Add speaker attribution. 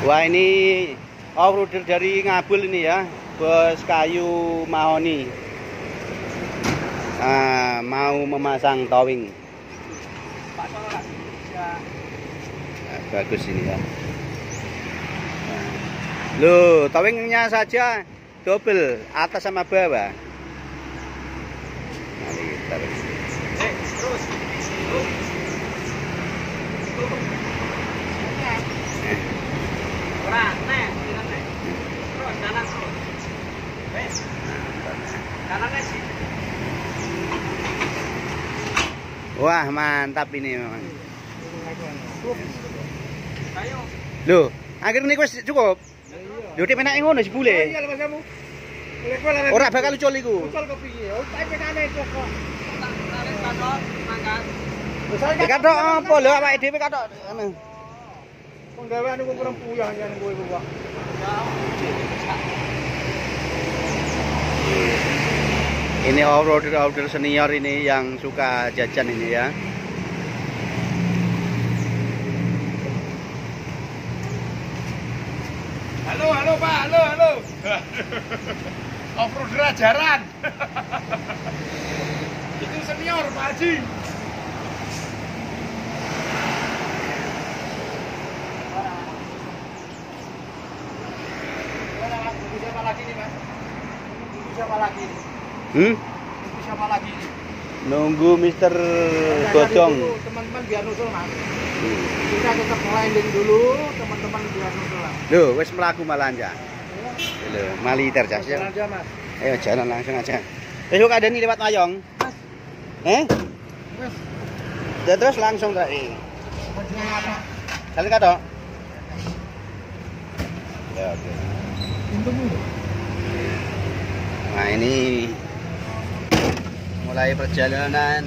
Speaker 1: Wah, ini off-roader dari Ngabul ini ya, bos kayu mahoni. Nah, mau memasang towing. Nah, bagus ini ya. Nah. Loh, towingnya saja double, atas sama bawah. Nah, terus. Wah, mantap ini memang. Loh, akhirnya ini cukup. Loh, dia penak ngono jebule. Ora bakal ucul iku. Ucul kepiye? Katok apa lho awake dhewe katok ngono. Penggawean iku kurang puyah yen kowe iku, Pak. Ini off-roader senior ini yang suka jajan ini ya.
Speaker 2: Halo Pak, halo. Off-roader ajaran. Itu senior Pak Haji. Siapa lagi nih Mas? Siapa lagi nih? Siapa lagi nih?
Speaker 1: Nunggu Mister Godong.
Speaker 2: Teman-teman biar nusul Mas. Kita tetap landing dulu, teman-teman biar nusul lah.
Speaker 1: Loh, wis mlaku malah aja. Loh, maliter jas ya.
Speaker 2: Jalan aja Mas.
Speaker 1: Ayo jalan langsung aja. Besok ada nih lewat Mayong.
Speaker 2: Mas.
Speaker 1: Mas. Terus langsung tadi. Kali katok. Ya, oke. Nah, ini mulai perjalanan